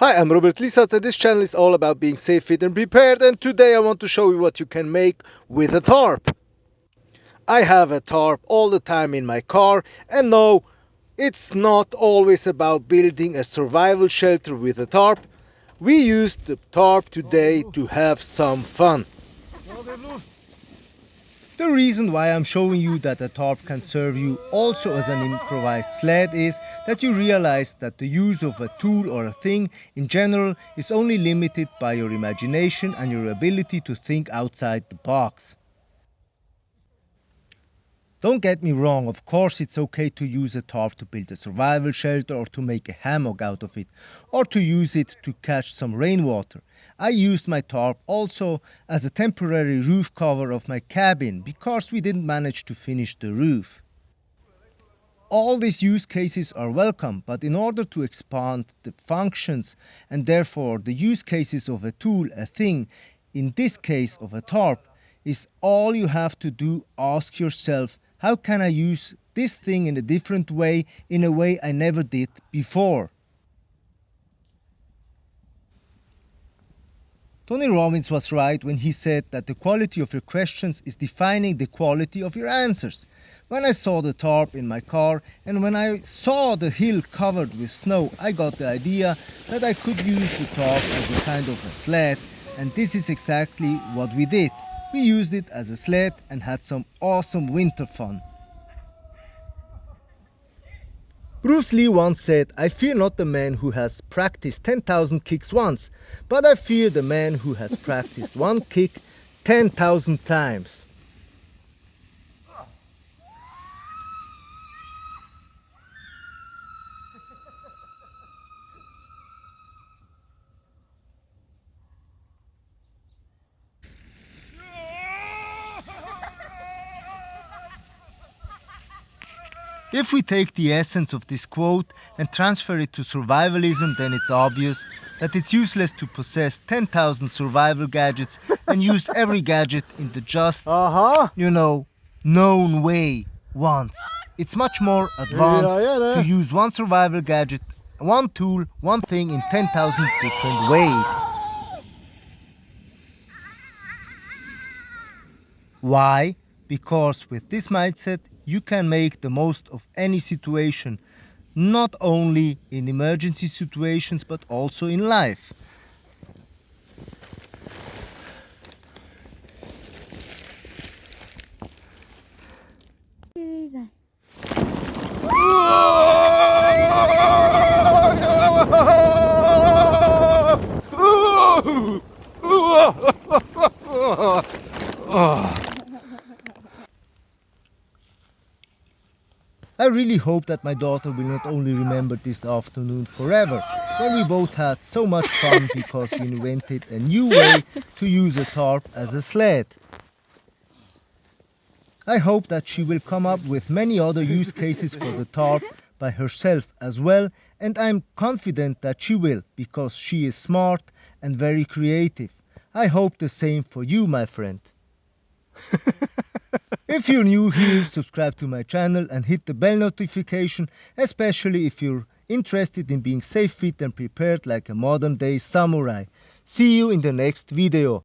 Hi, I'm Robert Lisac and this channel is all about being safe, fit and prepared, and today I want to show you what you can make with a tarp. I have a tarp all the time in my car, and no, it's not always about building a survival shelter with a tarp. We used the tarp today to have some fun. The reason why I'm showing you that a tarp can serve you also as an improvised sled is that you realize that the use of a tool or a thing in general is only limited by your imagination and your ability to think outside the box. Don't get me wrong, of course it's okay to use a tarp to build a survival shelter or to make a hammock out of it, or to use it to catch some rainwater. I used my tarp also as a temporary roof cover of my cabin because we didn't manage to finish the roof. All these use cases are welcome, but in order to expand the functions and therefore the use cases of a tool, a thing, in this case of a tarp, is all you have to do ask yourself, how can I use this thing in a different way, in a way I never did before? Tony Robbins was right when he said that the quality of your questions is defining the quality of your answers. When I saw the tarp in my car and when I saw the hill covered with snow, I got the idea that I could use the tarp as a kind of a sled, and this is exactly what we did. We used it as a sled and had some awesome winter fun. Bruce Lee once said, "I fear not the man who has practiced 10,000 kicks once, but I fear the man who has practiced one kick 10,000 times." If we take the essence of this quote and transfer it to survivalism, then it's obvious that it's useless to possess 10,000 survival gadgets and use every gadget in the just, known way once. It's much more advanced to use one survival gadget, one tool, one thing in 10,000 different ways. Why? Because with this mindset, you can make the most of any situation, not only in emergency situations, but also in life. I really hope that my daughter will not only remember this afternoon forever, when we both had so much fun because we invented a new way to use a tarp as a sled. I hope that she will come up with many other use cases for the tarp by herself as well, and I'm confident that she will, because she is smart and very creative. I hope the same for you, my friend. If you're new here, subscribe to my channel and hit the bell notification, especially if you're interested in being safe, fit and prepared like a modern day samurai. See you in the next video.